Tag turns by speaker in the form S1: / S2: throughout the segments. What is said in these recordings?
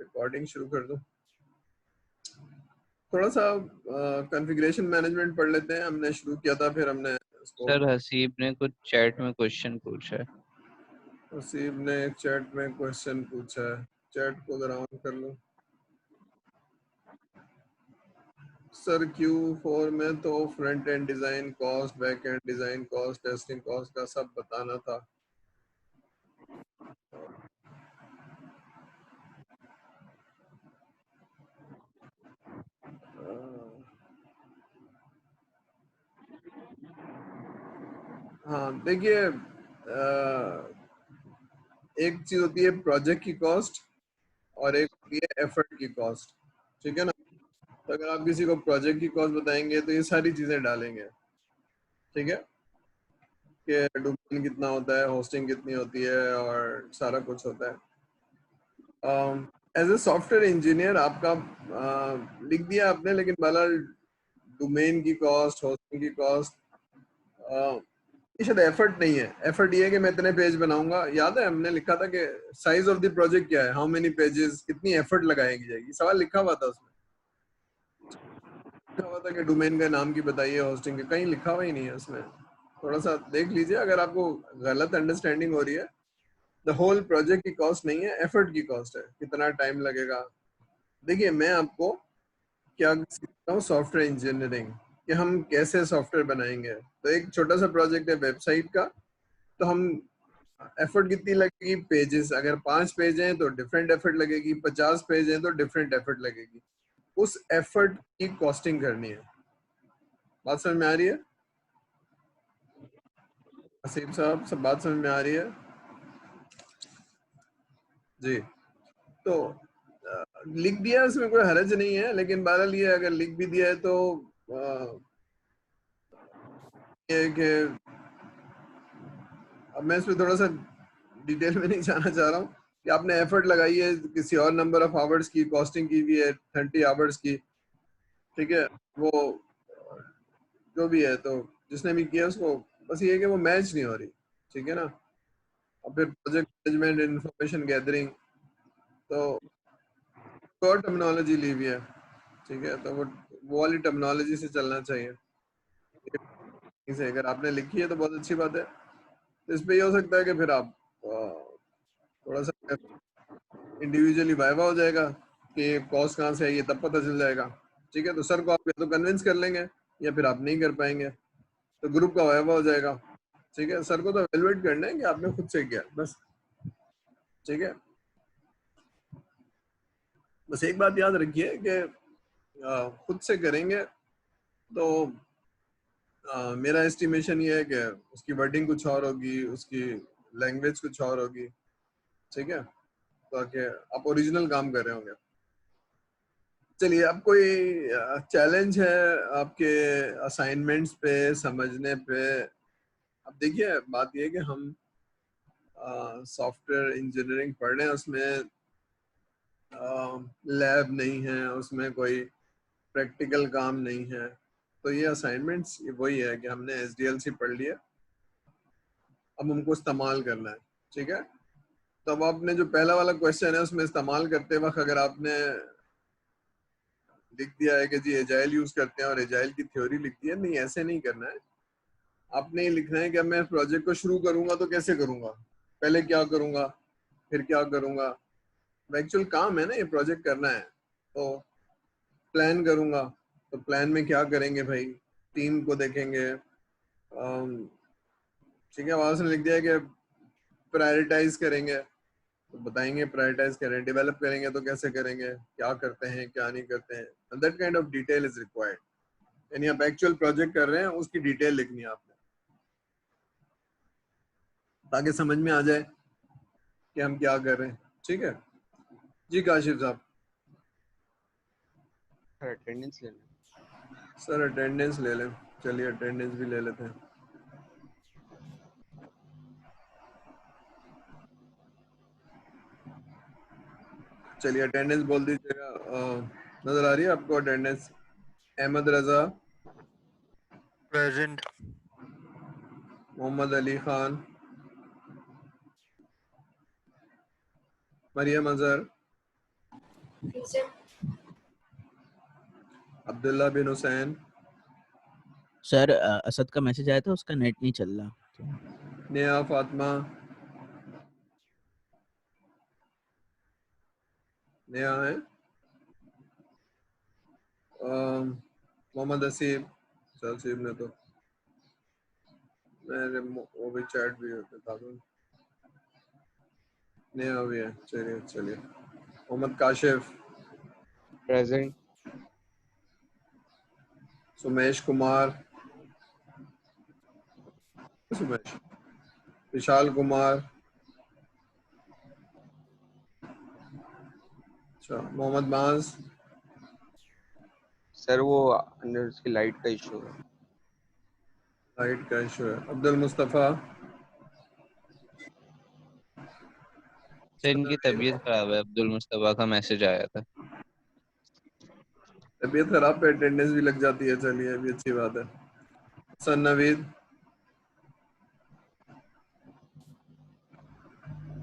S1: Recording शुरू कर दूं। थोड़ा सा कॉन्फ़िगरेशन मैनेजमेंट पढ़ लेते हैं। हमने शुरू किया था, फिर हमने इसको।
S2: सर हसीब ने कुछ चैट में क्वेश्चन पूछा है।
S1: हसीब ने चैट में क्वेश्चन पूछा है, चैट को जरा ऑन कर लो। सर Q4 में तो front end design cost, back and design cost, testing cost का सब बताना था। हाँ देखिए, एक चीज होती है प्रोजेक्ट की कॉस्ट और एक होती है एफर्ट की कॉस्ट, ठीक है ना। तो अगर आप किसी को प्रोजेक्ट की कॉस्ट बताएंगे तो ये सारी चीजें डालेंगे, ठीक है, कि डोमेन कितना होता है, होस्टिंग कितनी होती है और सारा कुछ होता है। एज ए सॉफ्टवेयर इंजीनियर आपका लिख दिया आपने, लेकिन बहरहाल डोमेन की कॉस्ट, होस्टिंग की कॉस्ट, ये शायद एफर्ट नहीं है। एफर्ट ये है कि मैं इतने पेज बनाऊंगा। याद है हमने लिखा था कि साइज ऑफ द प्रोजेक्ट क्या है, हाउ मेनी पेजेस, कितनी एफर्ट लगाएगी जाएगी, सवाल लिखा हुआ था उसमें। लिखा हुआ था कि डोमेन का नाम की बताइए, होस्टिंग के, कहीं लिखा हुआ ही नहीं है उसमें। थोड़ा सा देख लीजिए अगर आपको गलत अंडरस्टैंडिंग हो रही है। द होल प्रोजेक्ट की कॉस्ट नहीं है, एफर्ट की कॉस्ट है, कितना टाइम लगेगा। देखिए मैं आपको क्या सीखता हूँ, सॉफ्टवेयर इंजीनियरिंग, कि हम कैसे सॉफ्टवेयर बनाएंगे। तो एक छोटा सा प्रोजेक्ट है वेबसाइट का, तो हम एफर्ट कितनी लगेगी, पेजेस अगर 5 पेज हैं तो डिफरेंट एफर्ट लगेगी, 50 पेज हैं तो डिफरेंट एफर्ट लगेगी। उस एफर्ट की कॉस्टिंग करनी है। बात समझ में आ रही है असीम साहब? सब बात समझ में आ रही है जी? तो लिख दिया, इसमें कोई हर्ज नहीं है, लेकिन बहरहाल ये अगर लिख भी दिया है तो ये कि अब मैं इसमें थोड़ा सा डिटेल में नहीं जाना चाह रहा हूँ कि आपने एफर्ट लगाई है, किसी और नंबर ऑफ आवर्स की कॉस्टिंग की भी है, 30 आवर्स की, ठीक है, वो जो भी है, तो जिसने भी किया उसको बस ये है कि वो मैच नहीं हो रही, ठीक है ना। और फिर प्रोजेक्ट मैनेजमेंट, इंफॉर्मेशन गैदरिंग, तो और टर्मिनोलॉजी ली हुई है, ठीक है, तो वो वाली टर्मिनोलॉजी से चलना चाहिए। इसे अगर आपने लिखी है तो बहुत अच्छी बात है। तो इस पे ये हो सकता है कि फिर आप थोड़ा सा इंडिविजुअली वाइवा हो जाएगा कि कॉस्ट कहाँ से है, ये तब पता चल जाएगा, ठीक है। तो सर को आप या तो कन्विंस कर लेंगे या फिर आप नहीं कर पाएंगे, तो ग्रुप का वाइवा हो जाएगा, ठीक है। सर को तो एवेलुएट करना है कि आपने खुद से किया, बस, ठीक है। बस एक बात याद रखिए कि खुद से करेंगे तो मेरा एस्टिमेशन ये है कि उसकी वर्डिंग कुछ और होगी, उसकी लैंग्वेज कुछ और होगी, ठीक है, ताकि आप ओरिजिनल काम कर रहे होंगे। चलिए, अब कोई चैलेंज है आपके असाइनमेंट्स पे, समझने पे? अब देखिए बात ये है कि हम सॉफ्टवेयर इंजीनियरिंग पढ़ रहे हैं, उसमें लैब नहीं है, उसमें कोई प्रैक्टिकल काम नहीं है। तो ये असाइनमेंट्स वही है कि हमने SDLC पढ़ लिया, अब हमको इस्तेमाल करना है, ठीक है। तो अब आपने जो पहला वाला क्वेश्चन है उसमें इस्तेमाल करते वक्त अगर आपने लिख दिया है कि जी एजाइल यूज करते हैं और एजाइल की थ्योरी लिख दी है, नहीं, ऐसे नहीं करना है। आपने ये लिखना है कि अब मैं प्रोजेक्ट को शुरू करूंगा तो कैसे करूंगा, पहले क्या करूंगा, फिर क्या करूंगा। एक्चुअल काम है ना, ये प्रोजेक्ट करना है, तो प्लान करूंगा, तो प्लान में क्या करेंगे भाई, टीम को देखेंगे, ठीक है। वहां से लिख दिया है कि प्रायोरिटाइज करेंगे, तो बताएंगे प्रायोरिटाइज करें, डेवलप करेंगे तो कैसे करेंगे, क्या करते हैं क्या नहीं करते हैं, that kind of detail is required. यानी आप एक्चुअल प्रोजेक्ट कर रहे हैं उसकी डिटेल लिखनी है आपने, ताकि समझ में आ जाए कि हम क्या कर रहे हैं, ठीक है जी। काशिफ साहब?
S3: अटेंडेंस लेना।
S1: सर अटेंडेंस ले लें, चलिए अटेंडेंस भी ले लेते हैं। चलिए अटेंडेंस बोल दीजिएगा। नजर आ रही है आपको अटेंडेंस? अहमद रजा,
S4: प्रेजेंट।
S1: मोहम्मद अली खान, मरियम अजहर, अब्दुल्ला बिन हुसैन,
S4: सर असद का मैसेज आया था, उसका नेट नहीं चल रहा।
S1: नेहा फातिमा, नेहा है, मोहम्मद हसीब, हसीब ने तो मैंने वो भी चैट भी बता दूं, नेहा भी है। चलिए चलिए, मोहम्मद काशिफ,
S3: प्रेजेंट।
S1: सुमेश कुमार, सुमेश, विशाल कुमार, अच्छा, मोहम्मद माज,
S3: सर वो अंदर उसकी लाइट का इशू है।
S1: लाइट का इशू है। अब्दुल मुस्तफा,
S2: सर इनकी तबीयत खराब है, अब्दुल मुस्तफा का मैसेज आया था।
S1: तबीयत खराब पे अटेंडेंस भी लग जाती है, चलिए अभी अच्छी बात है। Hasan Naveed,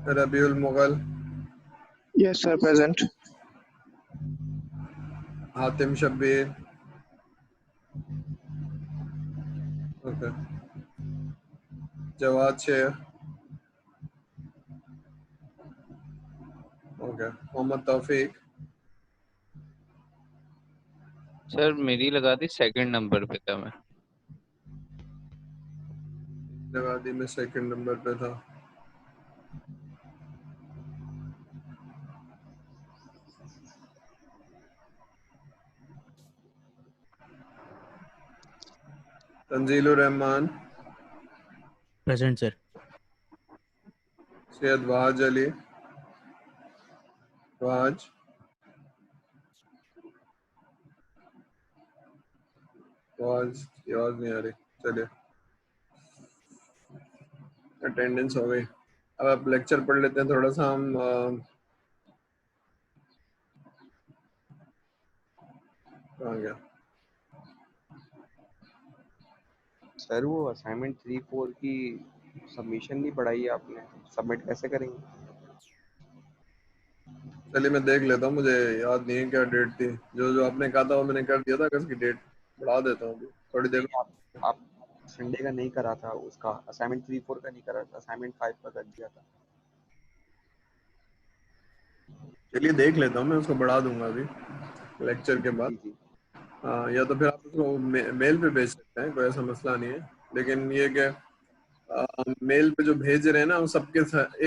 S1: Rabiul Mughal,
S5: Yes, sir, present.
S1: Hatim Shabbir, okay, Jawad Sheikh, okay, Mohammad Taufiq,
S2: sir मेरी लगा दी सेकंड नंबर पे था मैं।
S1: लगा दी, मैं सेकंड नंबर पे था। Tanzilur Rahman,
S4: present sir.
S1: सैयद वाज अली, वाज, वाज, ये आवाज नहीं आ रही, चलिए अटेंडेंस हो गई। अब आप लेक्चर पढ़ लेते हैं थोड़ा सा हम। कहाँ गया?
S3: सर वो असाइनमेंट 3-4 की सबमिशन नहीं बढ़ाई है आपने, सबमिट कैसे करेंगे?
S1: चलिए मैं देख लेता हूँ, मुझे याद नहीं है क्या डेट थी। जो जो आपने कहा था वो मैंने कर दिया था, अगर उसकी डेट बढ़ा देता हूँ अभी थोड़ी देर
S3: नहीं, आप संडे का नहीं करा था, उसका असाइनमेंट 3-4 का नहीं करा था, असाइनमेंट 5 का कर दिया था।
S1: चलिए देख लेता हूँ, मैं उसको बढ़ा दूंगा अभी लेक्चर के बाद।
S3: जी जी।
S1: हाँ, या तो फिर आप उसको मेल पे भेज सकते हैं, कोई ऐसा मसला नहीं है। लेकिन ये कि मेल पे जो भेज रहे हैं ना, वो सबके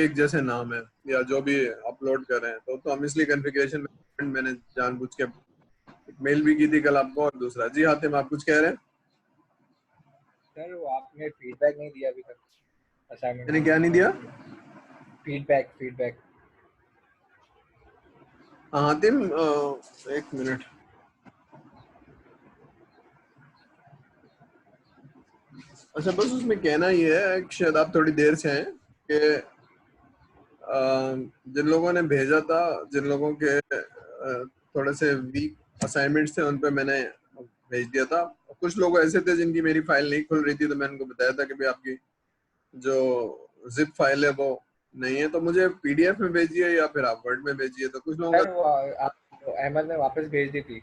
S1: एक जैसे नाम है या जो भी अपलोड कर रहे हैं, तो हम इसलिए कॉन्फ़िगरेशन में मैंने जानबूझ के मेल भी की थी कल आपको। और दूसरा, जी हातिम आप कुछ कह रहे हैं?
S6: सर वो आपने फीडबैक नहीं दिया अभी तक असाइनमेंट।
S1: मैंने क्या नहीं दिया?
S6: फीडबैक।
S1: हाँ हातिम, एक मिनट। अच्छा, बस उसमें कहना ये है कि शायद आप थोड़ी देर से हैं कि जिन लोगों ने भेजा था, जिन लोगों के थोड़े से वीक असाइनमेंट्स थे, उन पे मैंने भेज दिया था। कुछ लोग ऐसे थे जिनकी मेरी फाइल नहीं खुल रही थी, तो मैंने उनको बताया था कि भाई आपकी जो जिप फाइल है वो नहीं है, तो मुझे पीडीएफ में भेजिए या फिर आप वर्ड में भेजिए। तो कुछ लोगों
S6: सर वो आप अहमद ने वापस भेज दी थी।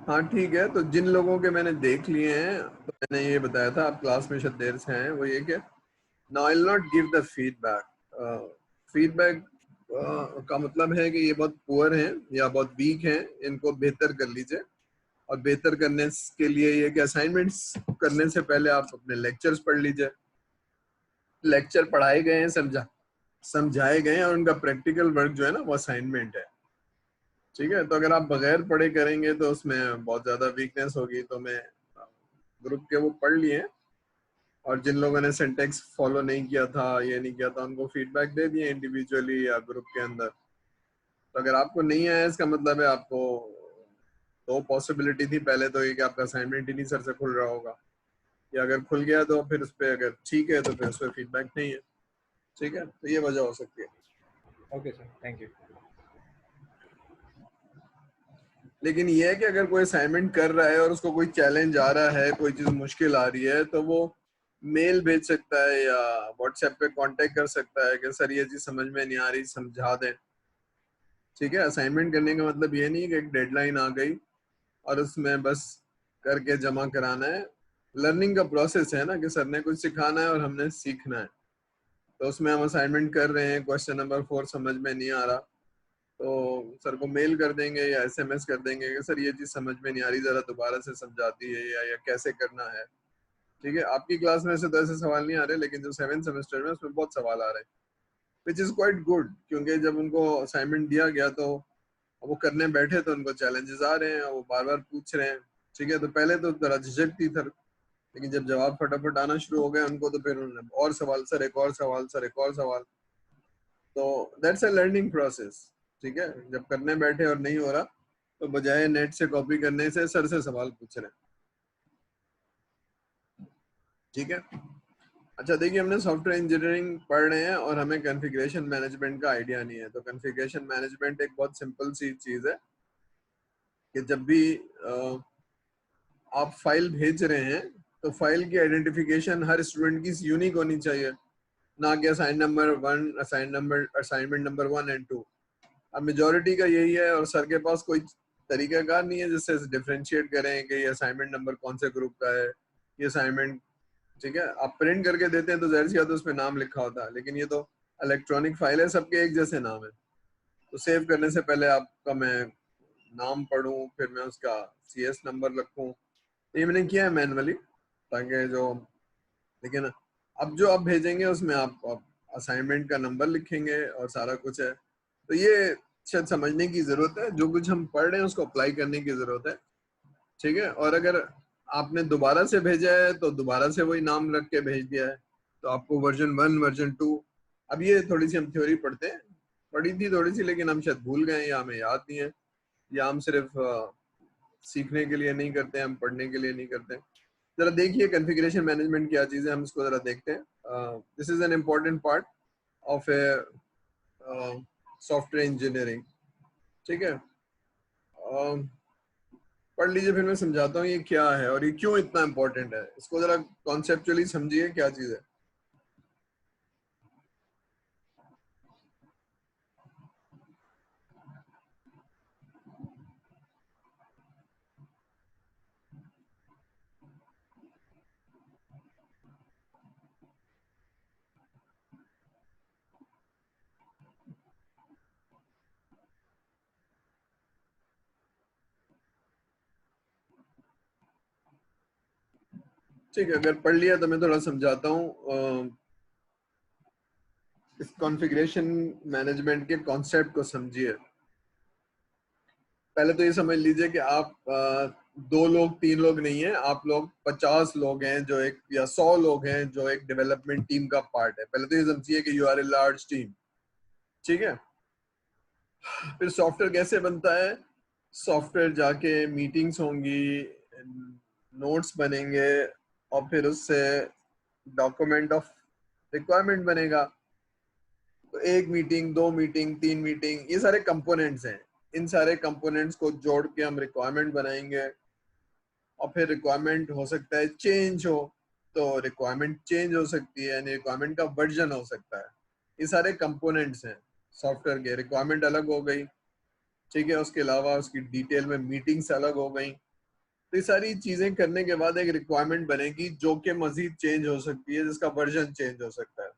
S1: हाँ ठीक है, तो जिन लोगों के मैंने देख लिए हैं, तो मैंने ये बताया था, आप क्लास में शायद देर से हैं, वो ये कि now I will not give the feedback. Feedback का मतलब है कि ये बहुत पुअर हैं या बहुत वीक हैं, इनको बेहतर कर लीजिए। और बेहतर करने के लिए ये कि असाइनमेंट्स करने से पहले आप अपने लेक्चर्स पढ़ लीजिए। लेक्चर पढ़ाए गए हैं, समझाए गए हैं, और उनका प्रैक्टिकल वर्क जो है ना, वो असाइनमेंट है। ठीक है, तो अगर आप बगैर पढ़े करेंगे तो उसमें बहुत ज्यादा वीकनेस होगी। तो मैं ग्रुप के वो पढ़ लिए, और जिन लोगों ने सिंटेक्स फॉलो नहीं किया था, ये नहीं किया था, उनको फीडबैक दे दिए इंडिविजुअली या ग्रुप के अंदर। तो अगर आपको नहीं आया, इसका मतलब है आपको दो पॉसिबिलिटी थी। पहले तो ये कि आपका असाइनमेंट ही नहीं सर से खुल रहा होगा, या अगर खुल गया तो फिर उस पर अगर ठीक है तो फिर उस पर फीडबैक नहीं है। ठीक है, तो ये वजह हो सकती है।
S6: Okay sir, thank you.
S1: लेकिन ये है कि अगर कोई असाइनमेंट कर रहा है और उसको कोई चैलेंज आ रहा है, कोई चीज मुश्किल आ रही है, तो वो मेल भेज सकता है या व्हाट्सएप पे कांटेक्ट कर सकता है कि सर ये चीज समझ में नहीं आ रही, समझा दें। ठीक है, असाइनमेंट करने का मतलब ये नहीं कि एक डेडलाइन आ गई और उसमें बस करके जमा कराना है। लर्निंग का प्रोसेस है ना कि सर ने कुछ सिखाना है और हमने सीखना है, तो उसमें हम असाइनमेंट कर रहे हैं, क्वेश्चन नंबर 4 समझ में नहीं आ रहा तो सर को मेल कर देंगे या SMS कर देंगे कि सर ये चीज समझ में नहीं आ रही, जरा दोबारा से समझाती है या कैसे करना है। ठीक है, आपकी क्लास में से तो ऐसे सवाल नहीं आ रहे, लेकिन जो 7th सेमेस्टर में उसमें बहुत सवाल आ रहे हैं, विच इज क्वाइट गुड, क्योंकि जब उनको असाइनमेंट दिया गया तो वो करने बैठे तो उनको चैलेंजेस आ रहे हैं, वो बार बार पूछ रहे हैं। ठीक है, तो पहले तो जरा झिझक थी सर, लेकिन जब जवाब फटाफट आना शुरू हो गया उनको, तो फिर उन्होंने और सवाल, सर एक और सवाल, सर एक और सवाल। तो दैट्स अ लर्निंग प्रोसेस। ठीक है, जब करने बैठे और नहीं हो रहा तो बजाय नेट से कॉपी करने से सर से सवाल पूछ रहे हैं। ठीक है, अच्छा देखिए, हमने सॉफ्टवेयर इंजीनियरिंग पढ़ रहे हैं और हमें कॉन्फ़िगरेशन मैनेजमेंट का आइडिया नहीं है। तो कॉन्फ़िगरेशन मैनेजमेंट एक बहुत सिंपल सी चीज है कि जब भी आप फाइल भेज रहे हैं तो फाइल की आइडेंटिफिकेशन हर स्टूडेंट की यूनिक होनी चाहिए, ना कि असाइनमेंट नंबर 1 एंड 2। अब मेजोरिटी का यही है और सर के पास कोई तरीकाकार नहीं है जिससे डिफरेंशिएट करें कि ये असाइनमेंट नंबर कौन से ग्रुप का है, ये असाइनमेंट। ठीक है, आप प्रिंट करके देते हैं तो जाहिर सी बात है उसमें नाम लिखा होता है, लेकिन ये तो इलेक्ट्रॉनिक फाइल है, सबके एक जैसे नाम है। तो सेव करने से पहले आपका मैं नाम पढ़ूं, फिर मैं उसका CS नंबर रखूं, ये मैंने किया है मैनुअली, ताकि जो, लेकिन अब जो आप भेजेंगे उसमें आप असाइनमेंट का नंबर लिखेंगे और सारा कुछ है। तो ये शायद समझने की जरूरत है, जो कुछ हम पढ़ रहे हैं उसको अप्लाई करने की जरूरत है। ठीक है, और अगर आपने दोबारा से भेजा है तो दोबारा से वही नाम रख के भेज दिया है, तो आपको वर्जन 1 वर्जन 2, अब ये थोड़ी सी हम थ्योरी पढ़ते हैं, पढ़ी थी थोड़ी सी, लेकिन हम शायद भूल गए या हमें याद नहीं है, या हम सिर्फ सीखने के लिए नहीं करते, हम पढ़ने के लिए नहीं करते। जरा देखिए कॉन्फ़िगरेशन मैनेजमेंट क्या चीज़ है, हम इसको जरा देखते हैं। This is an important part of a software engineering. ठीक है, पढ़ लीजिए, फिर मैं समझाता हूँ ये क्या है और ये क्यों इतना इम्पोर्टेंट है। इसको जरा कॉन्सेप्चुअली समझिए क्या चीज़ है। ठीक है, अगर पढ़ लिया तो मैं थोड़ा समझाता हूँ। इस कॉन्फ़िगरेशन मैनेजमेंट के कॉन्सेप्ट को समझिए। पहले तो ये समझ लीजिए कि आप 2 लोग 3 लोग नहीं है, आप लोग 50 लोग हैं जो एक, या 100 लोग हैं जो एक डेवलपमेंट टीम का पार्ट है। पहले तो ये समझिए कि you are a large team. ठीक है, फिर सॉफ्टवेयर कैसे बनता है, सॉफ्टवेयर जाके मीटिंग्स होंगी, नोट्स बनेंगे और फिर उससे डॉक्यूमेंट ऑफ रिक्वायरमेंट बनेगा। तो 1 मीटिंग, 2 मीटिंग, 3 मीटिंग, ये सारे कंपोनेंट्स हैं। इन सारे कंपोनेंट्स को जोड़ के हम रिक्वायरमेंट बनाएंगे और फिर रिक्वायरमेंट हो सकता है चेंज हो, तो रिक्वायरमेंट चेंज हो सकती है, यानी रिक्वायरमेंट का वर्जन हो सकता है। ये सारे कंपोनेंट्स हैं सॉफ्टवेयर के। रिक्वायरमेंट अलग हो गई, ठीक है, उसके अलावा उसकी डिटेल में मीटिंग्स अलग हो गई। तो ये सारी चीजें करने के बाद एक रिक्वायरमेंट बनेगी जो कि मजीद चेंज हो सकती है, जिसका वर्जन चेंज हो सकता है।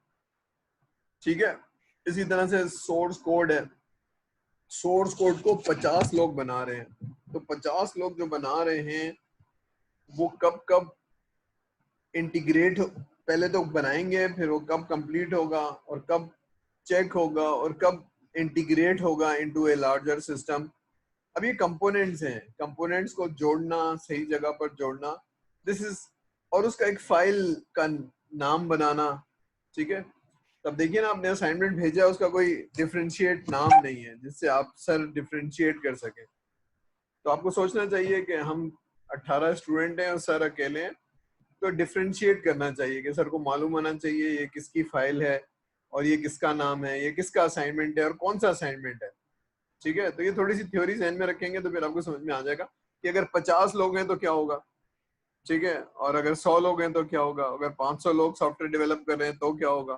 S1: ठीक है, इसी तरह से सोर्स कोड है, सोर्स कोड को 50 लोग बना रहे हैं, तो 50 लोग जो बना रहे हैं वो कब कब इंटीग्रेट, पहले तो बनाएंगे, फिर वो कब कंप्लीट होगा और कब चेक होगा और कब इंटीग्रेट होगा इनटू ए लार्जर सिस्टम। अब ये कंपोनेंट्स हैं, कंपोनेंट्स को जोड़ना, सही जगह पर जोड़ना, दिस इज, और उसका एक फाइल का नाम बनाना। ठीक है, तब देखिए ना, आपने असाइनमेंट भेजा, उसका कोई डिफरेंशिएट नाम नहीं है जिससे आप सर डिफरेंशिएट कर सके। तो आपको सोचना चाहिए कि हम 18 स्टूडेंट हैं और सर अकेले हैं, तो डिफरेंशिएट करना चाहिए कि सर को मालूम होना चाहिए ये किसकी फाइल है और ये किसका नाम है, ये किसका असाइनमेंट है और कौन सा असाइनमेंट है। ठीक है, तो ये थोड़ी सी थ्योरी ध्यान में रखेंगे तो फिर आपको समझ में आ जाएगा कि अगर 50 लोग हैं तो क्या होगा, ठीक है, और अगर 100 लोग हैं तो क्या होगा, अगर 500 लोग सॉफ्टवेयर डेवलप कर रहे हैं तो क्या होगा,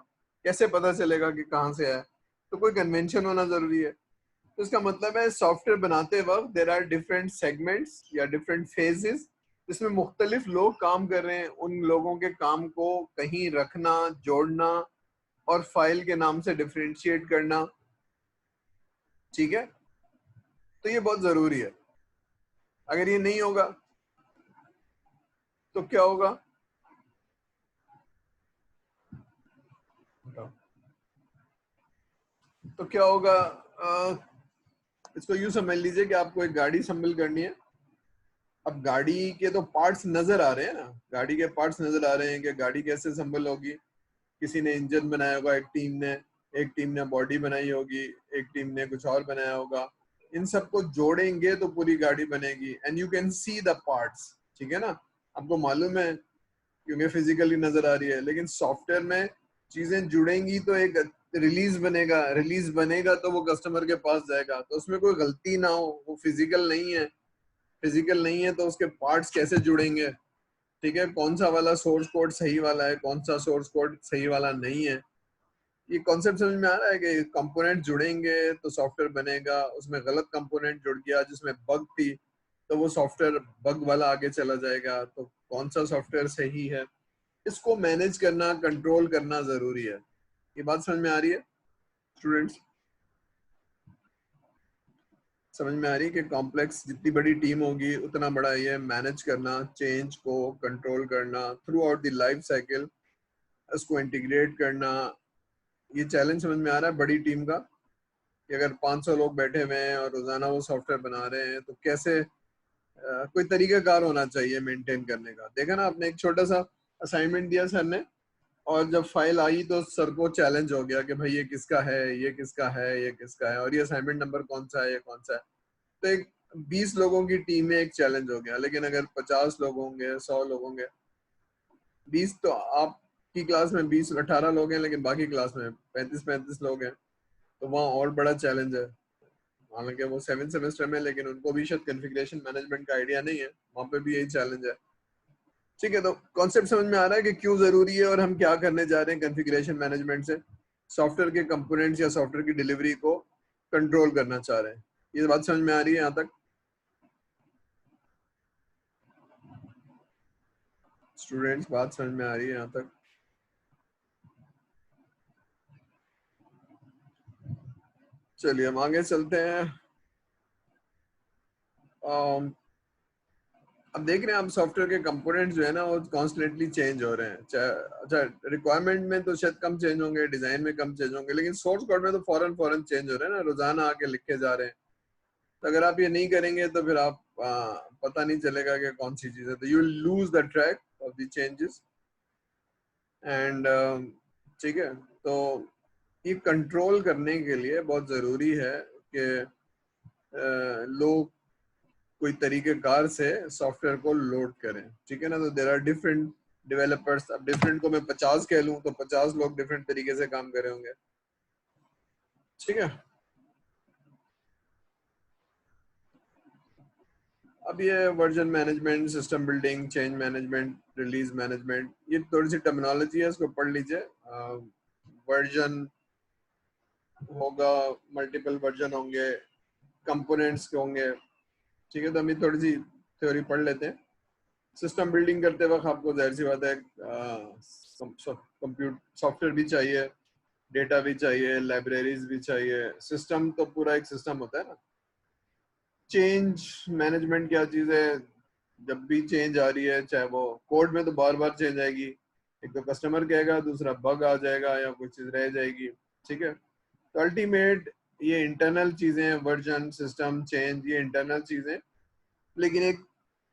S1: कैसे पता चलेगा कि कहाँ से है। तो कोई कन्वेंशन होना जरूरी है। तो इसका मतलब है सॉफ्टवेयर बनाते वक्त देयर आर डिफरेंट सेगमेंट्स या डिफरेंट फेजेस जिसमें मुख्तलिफ लोग काम कर रहे हैं। उन लोगों के काम को कहीं रखना, जोड़ना और फाइल के नाम से डिफरेंशिएट करना, ठीक है। तो ये बहुत जरूरी है। अगर ये नहीं होगा तो क्या होगा? तो क्या होगा? इसको यूं समझ लीजिए कि आपको एक गाड़ी असेंबल करनी है। अब गाड़ी के तो पार्ट्स नजर आ रहे हैं ना, गाड़ी के पार्ट्स नजर आ रहे हैं कि गाड़ी कैसे असेंबल होगी। किसी ने इंजन बनाया होगा, एक टीम ने बॉडी बनाई होगी, एक टीम ने कुछ और बनाया होगा। इन सबको जोड़ेंगे तो पूरी गाड़ी बनेगी and you can see the parts, ठीक है ना। आपको मालूम है क्योंकि फिजिकली नजर आ रही है, लेकिन सॉफ्टवेयर में चीजें जुड़ेंगी तो एक रिलीज बनेगा तो वो कस्टमर के पास जाएगा, तो उसमें कोई गलती ना हो। वो फिजिकल नहीं है तो उसके पार्ट्स कैसे जुड़ेंगे, ठीक है। कौन सा वाला सोर्स कोड सही वाला है, कौन सा सोर्स कोड सही वाला नहीं है, ये कॉन्सेप्ट समझ में आ रहा है कि कंपोनेंट जुड़ेंगे तो सॉफ्टवेयर बनेगा। उसमें गलत कंपोनेंट जुड़ गया जिसमें बग थी तो वो सॉफ्टवेयर बग वाला आगे चला जाएगा। तो कौन सा सॉफ्टवेयर सही है, इसको मैनेज करना, कंट्रोल करना जरूरी है। ये बात समझ में आ रही है स्टूडेंट्स? समझ में आ रही है कि कॉम्प्लेक्स जितनी बड़ी टीम होगी उतना बड़ा ये मैनेज करना, चेंज को कंट्रोल करना through out the life cycle, उसको इंटीग्रेट करना। ये चैलेंज समझ में आ रहा है बड़ी टीम का कि अगर 500 लोग बैठे हुए हैं और रोजाना वो सॉफ्टवेयर बना रहे हैं तो कैसे कोई तरीकाकार होना चाहिए मेंटेन करने का। देखा ना आपने, एक छोटा सा असाइनमेंट दिया सर ने और जब फाइल आई तो सर को चैलेंज हो गया कि भाई ये किसका है, ये किसका है, ये किसका है, और ये असाइनमेंट नंबर कौन सा है, ये कौन सा है। तो एक 20 लोगों की टीम में एक चैलेंज हो गया, लेकिन अगर 50 लोग होंगे, 100 लोग होंगे, 20 तो आपकी क्लास में 18 लोग हैं लेकिन बाकी क्लास में 35 लोग हैं, तो वहाँ और बड़ा चैलेंज है। हालांकि वो 7th सेमेस्टर में, लेकिन उनको भी शायद कॉन्फ़िगरेशन मैनेजमेंट का आइडिया नहीं है, वहाँ पे भी यही चैलेंज है। ठीक है, तो कॉन्सेप्ट समझ में आ रहा है कि क्यों जरूरी है और हम क्या करने जा रहे हैं कॉन्फ़िगरेशन मैनेजमेंट से। सॉफ्टवेयर के कंपोनेंट्स या सॉफ्टवेयर की डिलीवरी को कंट्रोल करना चाह रहे हैं। ये बात समझ में आ रही है यहाँ तक स्टूडेंट्स? बात समझ में आ रही है यहाँ तक? चलिए हम आगे चलते हैं। अब देख रहे हैं हम सॉफ्टवेयर के कंपोनेंट्स जो है ना वो कॉन्स्टेंटली चेंज हो रहे हैं। अच्छा, रिक्वायरमेंट में तो शायद कम चेंज होंगे, डिजाइन में कम चेंज होंगे, लेकिन सोर्स कोड में तो फौरन चेंज हो रहे हैं ना, रोजाना आके लिखे जा रहे हैं। तो अगर आप ये नहीं करेंगे तो फिर आप पता नहीं चलेगा कि कौन सी चीज है, तो you will lose the track of the changes and ठीक है। तो ये कंट्रोल करने के लिए बहुत जरूरी है कि लोग कोई तरीकेकार से सॉफ्टवेयर को लोड करें, ठीक है ना। तो देयर आर डिफरेंट डेवलपर्स। अब डिफरेंट को मैं 50 कह लूं तो 50 लोग डिफरेंट तरीके से काम कर रहे होंगे, ठीक है। अब ये version management, system building, change management, release management, ये थोड़ी सी टर्मिनोलॉजी है, इसको पढ़ लीजिए। वर्जन होगा, मल्टीपल वर्जन होंगे, कंपोनेंट्स होंगे, ठीक है। तो हम ये थोड़ी सी थ्योरी पढ़ लेते हैं। सिस्टम बिल्डिंग करते वक्त आपको जाहिर सी बात है कंप्यूटर सॉफ्टवेयर भी चाहिए, डेटा भी चाहिए, लाइब्रेरीज भी चाहिए। सिस्टम तो पूरा एक सिस्टम होता है ना। चेंज मैनेजमेंट क्या चीज़ है? जब भी चेंज आ रही है, चाहे वो कोड में तो बार बार चेंज आएगी, एक तो कस्टमर कहेगा, दूसरा बग आ जाएगा या कुछ चीज़ रह जाएगी, ठीक है। तो अल्टीमेट ये इंटरनल चीज़ें, वर्जन, सिस्टम, चेंज, ये इंटरनल चीज़ें, लेकिन एक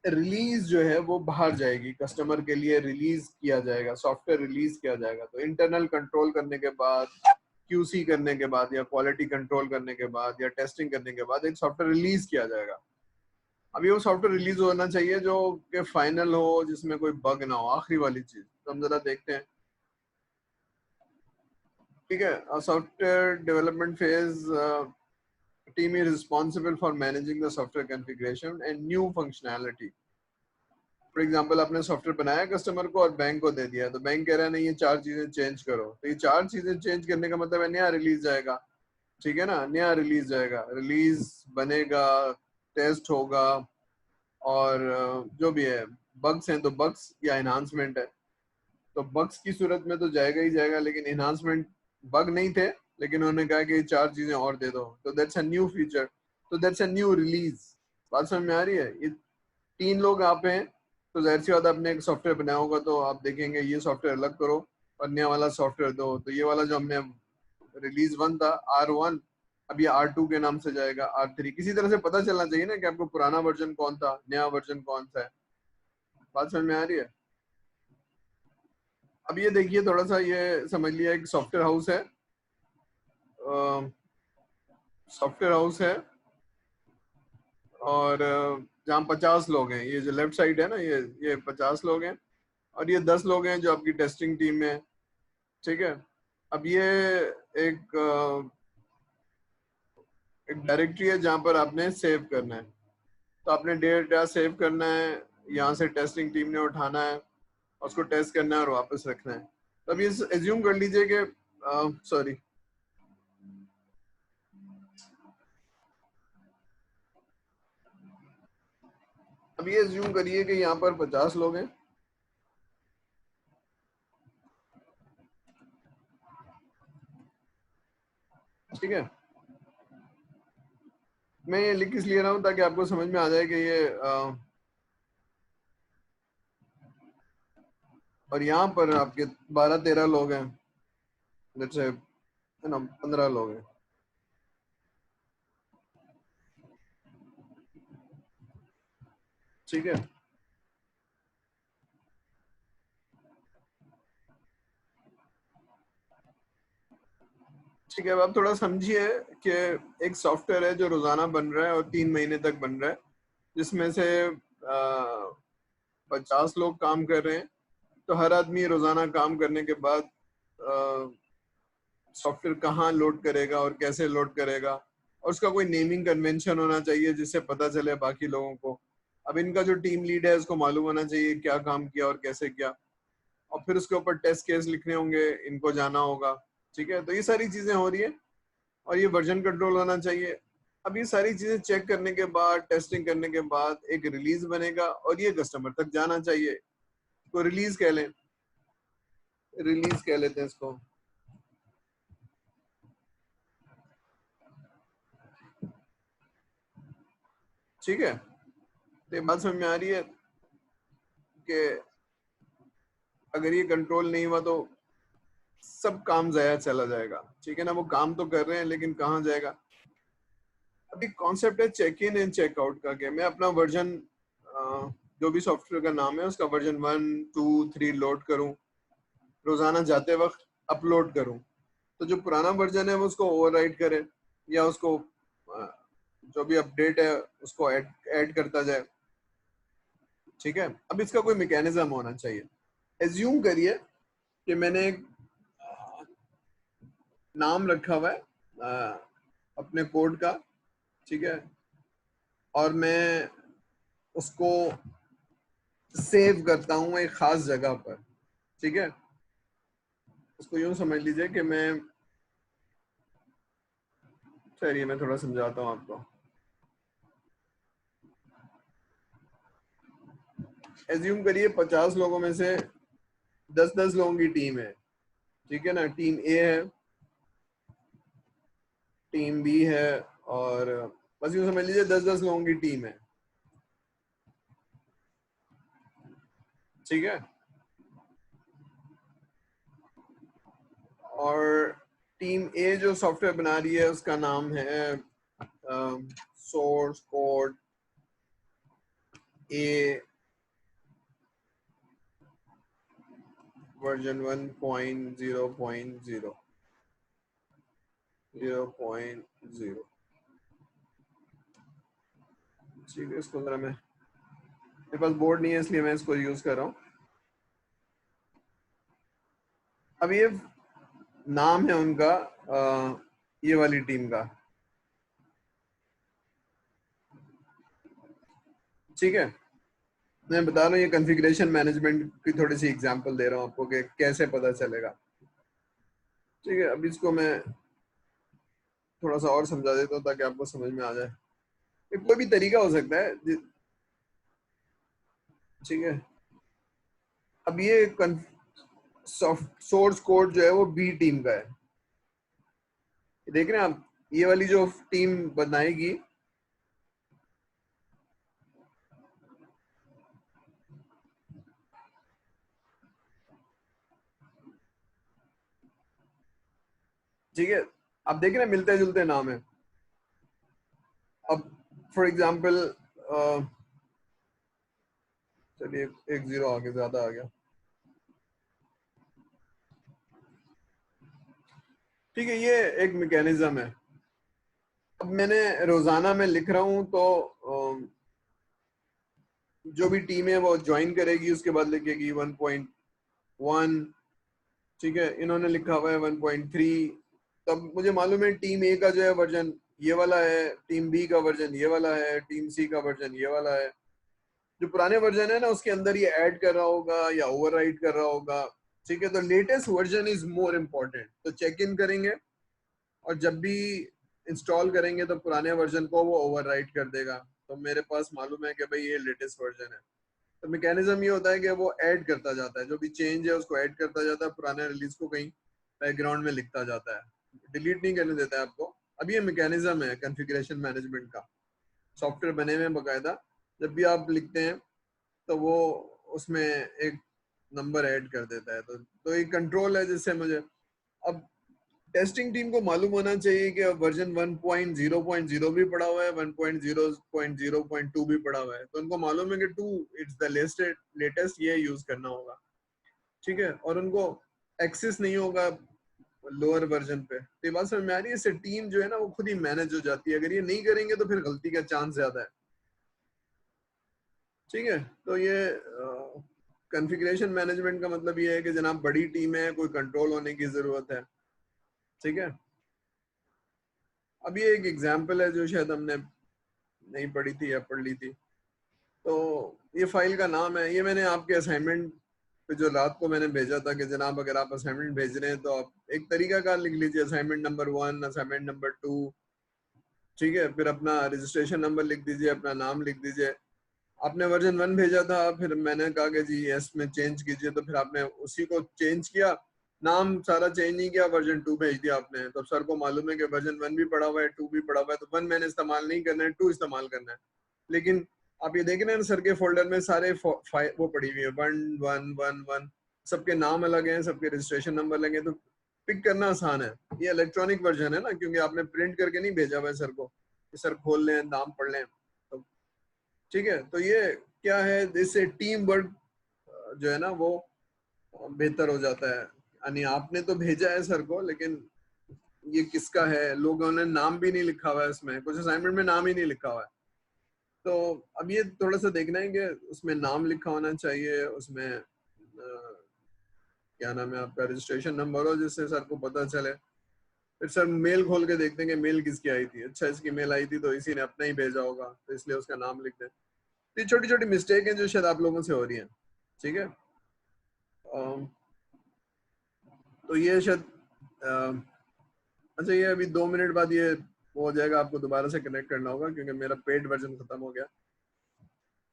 S1: रिलीज जो है वो बाहर जाएगी, कस्टमर के लिए रिलीज किया जाएगा, सॉफ्टवेयर रिलीज किया जाएगा। तो इंटरनल कंट्रोल करने के बाद, क्यूसी करने के बाद, या क्वालिटी कंट्रोल करने के बाद, या टेस्टिंग करने के बाद एक सॉफ्टवेयर रिलीज किया जाएगा। अभी वो सॉफ्टवेयर रिलीज होना चाहिए जो कि फाइनल हो, जिसमें कोई बग ना हो, आखिरी वाली चीज। तो हम जरा देखते हैं, ठीक है। Software development phase team is responsible for managing the software configuration and new functionality. For example आपने सॉफ्टवेयर बनाया कस्टमर को और बैंक को दे दिया, तो बैंक कह रहा है नहीं ये 4 चीजें चेंज करो, तो ये 4 चीजें चेंज करने का मतलब है नया रिलीज जाएगा। ठीक है ना, नया रिलीज जाएगा, रिलीज बनेगा, टेस्ट होगा, और जो भी है बग्स हैं तो बग्स या एनहांसमेंट है तो बग्स की सूरत में तो जाएगा ही जाएगा, लेकिन एनहांसमेंट बग नहीं थे, लेकिन उन्होंने कहा कि 4 चीजें और दे दो, तो दैट्स अ न्यू फीचर, तो दैट्स अ न्यू रिलीज। बात समझ में आ रही है? ये 3 लोग आप हैं तो जाहिर सी बात आपने एक सॉफ्टवेयर बनाया होगा, तो आप देखेंगे ये सॉफ्टवेयर अलग करो और नया वाला सॉफ्टवेयर दो, तो ये वाला जो हमने रिलीज 1 था R1, अब ये R2 के नाम से जाएगा, R3, किसी तरह से पता चलना चाहिए ना कि आपको पुराना वर्जन कौन था, नया वर्जन कौन सा है। बात समझ में आ रही है? अब ये देखिए, थोड़ा सा ये समझ लिया, एक सॉफ्टवेयर हाउस है, सॉफ्टवेयर हाउस है, और जहाँ 50 लोग हैं, ये जो लेफ्ट साइड है ना, ये 50 लोग हैं, और ये 10 लोग हैं जो आपकी टेस्टिंग टीम में, ठीक है। अब ये एक डायरेक्टरी है जहाँ पर आपने सेव करना है, तो आपने डेटा सेव करना है, यहाँ से टेस्टिंग टीम ने उठाना है, उसको टेस्ट करना है और वापस रखना है। तो अब ये एज्यूम कर लीजिए कि सॉरी, अब ये एज्यूम करिए कि यहाँ पर 50 लोग हैं, ठीक है। मैं ये लिख इसलिए रहा हूँ ताकि आपको समझ में आ जाए कि ये और यहाँ पर आपके 12-13 लोग हैं, जैसे है ना, 15 लोग हैं, ठीक है। ठीक है, अब आप थोड़ा समझिए कि एक सॉफ्टवेयर है जो रोजाना बन रहा है और 3 महीने तक बन रहा है, जिसमें से 50 लोग काम कर रहे हैं, तो हर आदमी रोजाना काम करने के बाद सॉफ्टवेयर कहाँ लोड करेगा और कैसे लोड करेगा, और उसका कोई नेमिंग कन्वेंशन होना चाहिए जिससे पता चले बाकी लोगों को। अब इनका जो टीम लीड है उसको मालूम होना चाहिए क्या काम किया और कैसे किया, और फिर उसके ऊपर टेस्ट केस लिखने होंगे, इनको जाना होगा, ठीक है। तो ये सारी चीजें हो रही है, और ये वर्जन कंट्रोल होना चाहिए। अब ये सारी चीजें चेक करने के बाद, टेस्टिंग करने के बाद एक रिलीज बनेगा, और ये कस्टमर तक जाना चाहिए, तो रिलीज कह लें, रिलीज कह लेते हैं इसको। ठीक है, तो ये बात समझ में आ रही है कि अगर ये कंट्रोल नहीं हुआ तो सब काम जाया चला जाएगा, ठीक है ना। वो काम तो कर रहे हैं लेकिन कहाँ जाएगा। अभी कॉन्सेप्ट है चेक इन एंड चेकआउट का, कि मैं अपना वर्जन जो भी सॉफ्टवेयर का नाम है उसका वर्जन 1, 2, 3 लोड करूं, रोजाना जाते वक्त अपलोड करूं, तो जो पुराना वर्जन है वो उसको ओवरराइड करे, या उसको जो भी अपडेट है उसको ऐड करता जाए, ठीक है। अब इसका कोई मैकेनिज्म होना चाहिए। एज्यूम करिए कि मैंने एक नाम रखा हुआ है अपने कोड का, ठीक है, और मैं उसको सेव करता हूँ एक खास जगह पर, ठीक है। उसको यूं समझ लीजिए कि मैं, चलिए मैं थोड़ा समझाता हूँ आपको। एज्यूम करिए 50 लोगों में से 10-10 लोगों की टीम है, ठीक है ना। टीम ए है, टीम बी है, और बस यूं समझ लीजिए 10-10 लोगों की टीम है, ठीक है। और टीम ए जो सॉफ्टवेयर बना रही है उसका नाम है सोर्स कोड ए वर्जन 1.0.0, ठीक है। इसको जरा मेरे पास बोर्ड नहीं है इसलिए मैं इसको यूज कर रहा हूँ। अब ये नाम है उनका ये वाली टीम का, ठीक है। मैं बता रहा हूँ ये कॉन्फ़िगरेशन मैनेजमेंट की थोड़ी सी एग्जांपल दे रहा हूँ आपको कि कैसे पता चलेगा, ठीक है। अब इसको मैं थोड़ा सा और समझा देता हूँ ताकि आपको समझ में आ जाए। ये कोई भी तरीका हो सकता है, ठीक है। अब ये सोर्स कोड जो है वो बी टीम का है, देख रहे हैं आप। ये वाली जो टीम बनाएगी, ठीक है, आप देख रहे हैं मिलते जुलते नाम है। अब फॉर एग्जांपल चलिए एक जीरो आगे ज्यादा आ गया, ठीक है। ये एक मैकेनिज्म है। अब मैंने रोजाना में लिख रहा हूं तो जो भी टीम है वो ज्वाइन करेगी, उसके बाद लिखेगी 1.1, ठीक है। इन्होंने लिखा हुआ है 1.3, तब मुझे मालूम है टीम ए का जो है वर्जन ये वाला है, टीम बी का वर्जन ये वाला है, टीम सी का वर्जन ये वाला है। जो पुराने वर्जन है ना उसके अंदर ये ऐड कर रहा होगा या ओवरराइट कर रहा होगा, ठीक है। तो latest version is more important. तो चेक इन करेंगे और जब भी इंस्टॉल करेंगे तो पुराने वर्जन को वो ओवरराइट कर देगा। तो मेरे पास मालूम है कि भाई ये लेटेस्ट वर्जन है। तो मैकेनिज्म ये होता है कि वो ऐड करता जाता है, जो भी चेंज है उसको ऐड करता जाता है, पुराने रिलीज को कहीं बैकग्राउंड में लिखता जाता है, डिलीट नहीं करने देता है आपको। अब ये मैकेनिज्म है कॉन्फ़िगरेशन मैनेजमेंट का, सॉफ्टवेयर बने हुए बकायदा। जब भी आप लिखते हैं तो वो उसमें एक नंबर ऐड कर देता है। तो एक कंट्रोल है जिससे मुझे, अब टेस्टिंग टीम को मालूम होना चाहिए कि वर्जन 1.0.0 भी पड़ा हुआ है, 1.0.0.2 भी पड़ा हुआ है। तो उनको मालूम है कि 2 इट्स द लेटेस्ट, ये यूज करना होगा, ठीक है। और उनको एक्सेस नहीं होगा लोअर वर्जन पे। तो ये बात समझ में आ रही है। इससे टीम जो है ना वो खुद ही मैनेज हो जाती है। अगर ये नहीं करेंगे तो फिर गलती का चांस ज्यादा है, ठीक है। तो ये कॉन्फ़िगरेशन मैनेजमेंट का मतलब ये है कि जनाब बड़ी टीम है, कोई कंट्रोल होने की जरूरत है, ठीक है। अब ये एक एग्जांपल है जो शायद हमने नहीं पढ़ी थी या पढ़ ली थी। तो ये फाइल का नाम है, ये मैंने आपके असाइनमेंट पे जो रात को मैंने भेजा था कि जनाब अगर आप असाइनमेंट भेज रहे हैं तो आप एक तरीकाकार लिख लीजिए, असाइनमेंट नंबर 1, असाइनमेंट नंबर 2, ठीक है। फिर अपना रजिस्ट्रेशन नंबर लिख दीजिए, अपना नाम लिख दीजिए। आपने वर्जन 1 भेजा था, फिर मैंने कहा कि जी यस में चेंज कीजिए, तो फिर आपने उसी को चेंज किया, नाम सारा चेंज नहीं किया, वर्जन 2 भेज दिया आपने। तो सर को मालूम है कि वर्जन 1 भी पड़ा हुआ है, 2 भी पड़ा हुआ है, तो 1 मैंने इस्तेमाल नहीं करना है, 2 इस्तेमाल करना है। लेकिन आप ये देख रहे हैं सर के फोल्डर में सारे वो पड़ी हुई है 1.1.1.1, सबके नाम अलग हैं, सबके रजिस्ट्रेशन नंबर लगे, तो पिक करना आसान है। ये इलेक्ट्रॉनिक वर्जन है ना, क्योंकि आपने प्रिंट करके नहीं भेजा हुआ है सर को, सर खोल लें नाम पढ़ लें, तो ठीक है। तो ये क्या है, इससे टीम वर्क जो है ना वो बेहतर हो जाता है। यानी आपने तो भेजा है सर को, लेकिन ये किसका है, लोगों ने नाम भी नहीं लिखा हुआ है इसमें, कुछ असाइनमेंट में नाम ही नहीं लिखा हुआ है। तो अब ये थोड़ा सा देखना है कि उसमें नाम लिखा होना चाहिए, उसमें क्या नाम है आपका, रजिस्ट्रेशन नंबर हो जिससे सर को पता चले। फिर सर मेल खोल के देखते हैं कि मेल किसकी आई थी, अच्छा इसकी मेल आई थी तो इसी ने अपना ही भेजा होगा, तो इसलिए उसका नाम लिख दें। तो ये छोटी छोटी मिस्टेक है जो शायद आप लोगों से हो रही हैं, ठीक है। तो ये शायद अच्छा, ये अभी 2 मिनट बाद ये हो जाएगा, आपको दोबारा से कनेक्ट करना होगा क्योंकि मेरा पेड वर्जन खत्म हो गया,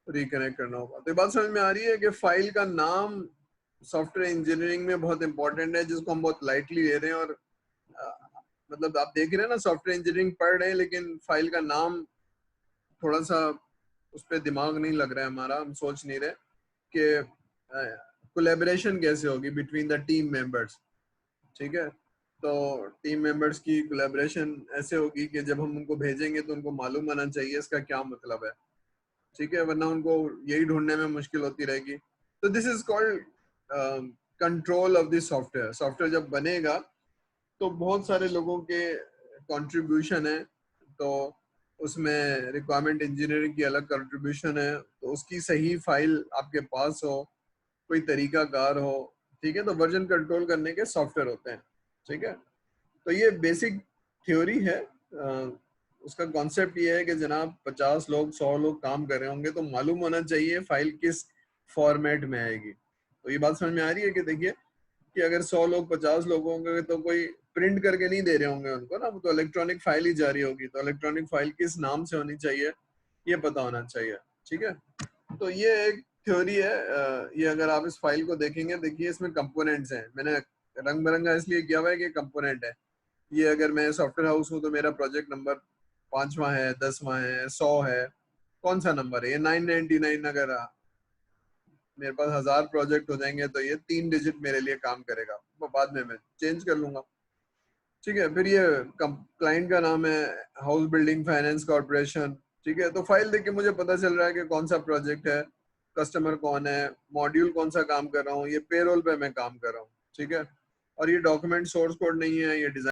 S1: रिकनेक्ट करना होगा। तो ये बात समझ में आ रही है कि फाइल का नाम सॉफ्टवेयर इंजीनियरिंग में बहुत इंपॉर्टेंट है, जिसको हम बहुत लाइटली ले रहे हैं। और मतलब आप देख रहे हैं ना, सॉफ्टवेयर इंजीनियरिंग पढ़ रहे हैं लेकिन फाइल का नाम थोड़ा सा उस पर दिमाग नहीं लग रहा है हमारा, हम सोच नहीं रहे कि कोलैबोरेशन कैसे होगी बिटवीन द टीम मेंबर्स, ठीक है। तो टीम मेंबर्स की कोलैबोरेशन ऐसे होगी कि जब हम उनको भेजेंगे तो उनको मालूम होना चाहिए इसका क्या मतलब है, ठीक है, वरना उनको यही ढूंढने में मुश्किल होती रहेगी। तो this is called control of this software. Software जब बनेगा तो बहुत सारे लोगों के कंट्रीब्यूशन है, तो उसमें रिक्वायरमेंट इंजीनियरिंग की अलग कंट्रीब्यूशन है, तो उसकी सही फाइल आपके पास हो, कोई तरीकाकार हो, ठीक है। तो वर्जन कंट्रोल करने के सॉफ्टवेयर होते हैं, ठीक है। तो ये बेसिक थ्योरी है। उसका कॉन्सेप्ट ये है कि जनाब 50 लोग 100 लोग काम कर रहे होंगे तो मालूम होना चाहिए फाइल किस फॉर्मेट में आएगी। तो ये बात समझ में आ रही है कि देखिए कि अगर 100 लोग 50 लोग होंगे तो कोई प्रिंट करके नहीं दे रहे होंगे उनको ना, वो तो इलेक्ट्रॉनिक फाइल ही जारी होगी, तो इलेक्ट्रॉनिक फाइल किस नाम से होनी चाहिए ये पता होना चाहिए। ठीक है, तो ये एक थ्योरी है। ये अगर आप इस फाइल को देखेंगे, देखिए इसमें कंपोनेंट्स हैं, मैंने रंग बिरंगा इसलिए किया हुआ है कि कंपोनेंट है। ये अगर मैं सॉफ्टवेयर हाउस हूँ तो मेरा प्रोजेक्ट नंबर 5वां है, 10वां है, 100 है, कौन सा नंबर है, ये 999। अगर मेरे पास 1000 प्रोजेक्ट हो जाएंगे तो ये 3 डिजिट मेरे लिए काम करेगा, वो बाद में मैं चेंज कर लूंगा। ठीक है, फिर ये क्लाइंट का नाम है हाउस बिल्डिंग फाइनेंस कॉर्पोरेशन। ठीक है, तो फाइल देख के मुझे पता चल रहा है कि कौन सा प्रोजेक्ट है, कस्टमर कौन है, मॉड्यूल कौन सा काम कर रहा हूँ, ये पेरोल पे मैं काम कर रहा हूँ। ठीक है, और ये डॉक्यूमेंट सोर्स कोड नहीं है, ये डिजाइन